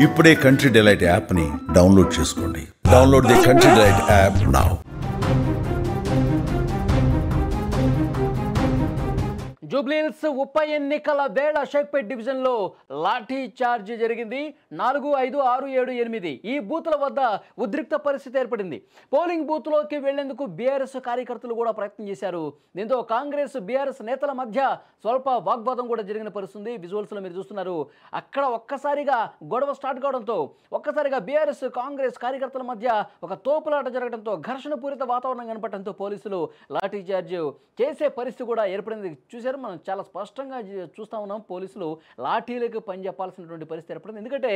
ఇప్పుడే country delight యాప్ని download చేసుకోండి. Download the country delight app now. Jubilee Hills ఉప ఎన్నికల వేళ షేక్పేట్ డివిజన్లో లాఠీ చార్జ్ జరిగింది. 4, 5, 6, 7, 8 ఈ బూతుల వద్ద ఉద్రిక్త పరిస్థితి ఏర్పడింది. పోలింగ్ బూత్లోకి వెళ్లేందుకు బీఆర్ఎస్ కార్యకర్తలు కూడా ప్రయత్నం చేశారు. దీంతో కాంగ్రెస్ బీఆర్ఎస్ నేతల మధ్య స్వల్ప వాగ్వాదం కూడా జరిగిన పరిస్థితి విజువల్స్లో మీరు చూస్తున్నారు. అక్కడ ఒక్కసారిగా గొడవ స్టార్ట్ కావడంతో ఒక్కసారిగా బీఆర్ఎస్ కాంగ్రెస్ కార్యకర్తల మధ్య ఒక తోపులాట జరగడంతో ఘర్షణ పూరిత వాతావరణం కనపడటంతో పోలీసులు లాఠీ చార్జ్ చేసే పరిస్థితి కూడా ఏర్పడింది. చూశారు, మనం చాలా స్పష్టంగా చూస్తూ ఉన్నాం. పోలీసులు లాఠీలకు పని చెప్పాల్సినటువంటి పరిస్థితి ఏర్పడింది. ఎందుకంటే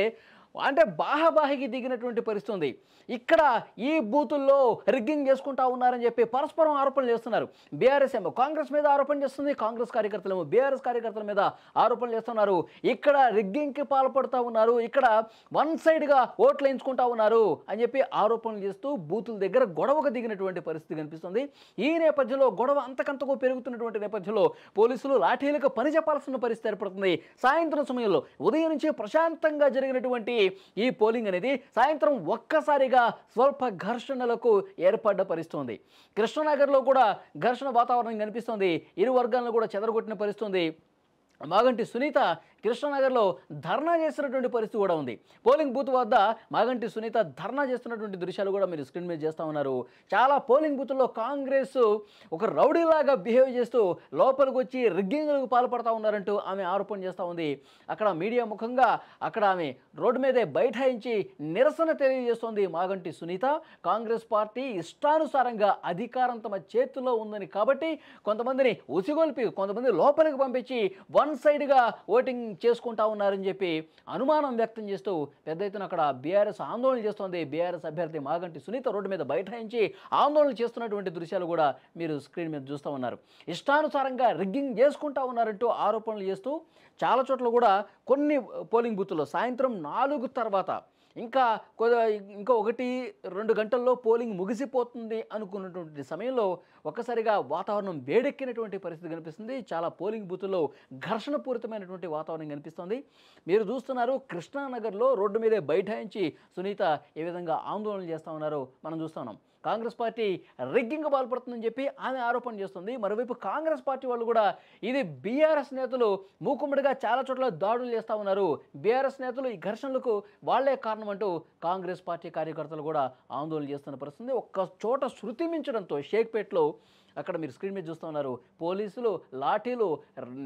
బాహాబాహికి దిగినటువంటి పరిస్థితి ఉంది. ఇక్కడ ఈ బూతుల్లో రిగ్గింగ్ చేసుకుంటా ఉన్నారని చెప్పి పరస్పరం ఆరోపణలు చేస్తున్నారు. బీఆర్ఎస్ ఏమో కాంగ్రెస్ మీద ఆరోపణ చేస్తుంది, కాంగ్రెస్ కార్యకర్తలు ఏమో బీఆర్ఎస్ కార్యకర్తల మీద ఆరోపణలు చేస్తున్నారు. ఇక్కడ రిగ్గింగ్కి పాల్పడుతూ ఉన్నారు, ఇక్కడ వన్ సైడ్గా ఓట్లు వేయించుకుంటా ఉన్నారు అని చెప్పి ఆరోపణలు చేస్తూ బూతుల దగ్గర గొడవకు దిగినటువంటి పరిస్థితి కనిపిస్తుంది. ఈ నేపథ్యంలో గొడవ అంతకంతకు పెరుగుతున్నటువంటి నేపథ్యంలో పోలీసులు లాఠీలకు పని చెప్పాల్సిన పరిస్థితి ఏర్పడుతుంది. సాయంత్రం సమయంలో ఉదయం నుంచి ప్రశాంతంగా జరిగినటువంటి ఈ పోలింగ్ అనేది సాయంత్రం ఒక్కసారిగా స్వల్ప ఘర్షణలకు ఏర్పడ్డ పరిస్థితి. కృష్ణనగర్లో కూడా ఘర్షణ వాతావరణం కనిపిస్తుంది. ఇరు వర్గాలను కూడా చెదరగొట్టిన పరిస్థితి. మాగంటి సునీత కృష్ణనగర్లో ధర్నా చేస్తున్నటువంటి పరిస్థితి కూడా ఉంది. పోలింగ్ బూత్ వద్ద మాగంటి సునీత ధర్నా చేస్తున్నటువంటి దృశ్యాలు కూడా మీరు స్క్రీన్ మీద చేస్తూ ఉన్నారు. చాలా పోలింగ్ బూత్లో కాంగ్రెస్ ఒక రౌడీలాగా బిహేవ్ చేస్తూ లోపలికి వచ్చి రిగ్గింగ్లకు పాల్పడుతూ ఉన్నారంటూ ఆమె ఆరోపణ చేస్తూ ఉంది. అక్కడ మీడియా ముఖంగా అక్కడ ఆమె రోడ్డు మీదే బైఠాయించి నిరసన తెలియజేస్తోంది మాగంటి సునీత. కాంగ్రెస్ పార్టీ ఇష్టానుసారంగా అధికారం తమ చేతుల్లో ఉందని కాబట్టి కొంతమందిని ఉసిగొల్పి కొంతమంది లోపలికి పంపించి వన్ సైడ్గా ఓటింగ్ చేసుకుంటా ఉన్నారని చెప్పి అనుమానం వ్యక్తం చేస్తూ పెద్ద ఎత్తున అక్కడ బీఆర్ఎస్ ఆందోళన చేస్తోంది. బీఆర్ఎస్ అభ్యర్థి మాగంటి సునీత రోడ్డు మీద బైఠాయించి ఆందోళన చేస్తున్నటువంటి దృశ్యాలు కూడా మీరు స్క్రీన్ మీద చూస్తూ ఉన్నారు. ఇష్టానుసారంగా రిగ్గింగ్ చేసుకుంటా ఉన్నారంటూ ఆరోపణలు చేస్తూ చాలా చోట్ల కూడా కొన్ని పోలింగ్ బూత్లో సాయంత్రం 4 తర్వాత ఇంకా 1-2 గంటల్లో పోలింగ్ ముగిసిపోతుంది అనుకున్నటువంటి సమయంలో ఒక్కసారిగా వాతావరణం వేడెక్కినటువంటి పరిస్థితి కనిపిస్తుంది. చాలా పోలింగ్ బూతుల్లో ఘర్షణపూరితమైనటువంటి వాతావరణం కనిపిస్తుంది. మీరు చూస్తున్నారు, కృష్ణానగర్లో రోడ్డు మీదే బైఠాయించి సునీత ఏ విధంగా ఆందోళన చేస్తూ ఉన్నారో మనం చూస్తూ ఉన్నాం. కాంగ్రెస్ పార్టీ రిగ్గింగ్ పాల్పడుతుందని చెప్పి ఆమె ఆరోపణ చేస్తుంది. మరోవైపు కాంగ్రెస్ పార్టీ వాళ్ళు కూడా ఇది బీఆర్ఎస్ నేతలు మూకుమ్మడిగా చాలా చోట్ల దాడులు చేస్తూ ఉన్నారు, బీఆర్ఎస్ నేతలు ఈ ఘర్షణలకు వాళ్లే కారణం అంటూ కాంగ్రెస్ పార్టీ కార్యకర్తలు కూడా ఆందోళన చేస్తున్న పరిస్థితి. ఒక్క చోట శృతి మించడంతో షేక్పేట్లో అక్కడ మీరు స్క్రీన్ మీద చూస్తూ ఉన్నారు, పోలీసులు లాఠీలు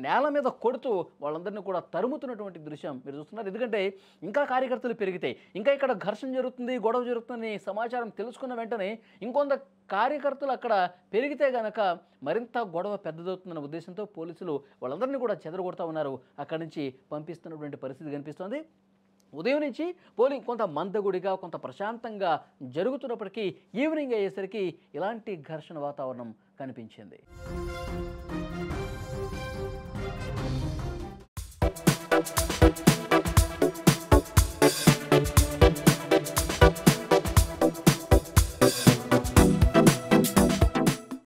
నేల మీద కొడుతూ వాళ్ళందరినీ కూడా తరుముతున్నటువంటి దృశ్యం మీరు చూస్తున్నారు. ఎందుకంటే ఇంకా కార్యకర్తలు పెరిగితే ఇంకా ఇక్కడ ఘర్షణ జరుగుతుంది, గొడవ జరుగుతుందని సమాచారం తెలుసుకున్న వెంటనే ఇంకొంత కార్యకర్తలు అక్కడ పెరిగితే గనక మరింత గొడవ పెద్దదవుతుందన్న ఉద్దేశంతో పోలీసులు వాళ్ళందరినీ కూడా చెదరగొడతా ఉన్నారు. అక్కడి నుంచి పంపిస్తున్నటువంటి పరిస్థితి కనిపిస్తోంది. ఉదయం నుంచి పోలింగ్ కొంత మందగుడిగా కొంత ప్రశాంతంగా జరుగుతున్నప్పటికీ ఈవినింగ్ అయ్యేసరికి ఇలాంటి ఘర్షణ వాతావరణం కనిపించింది.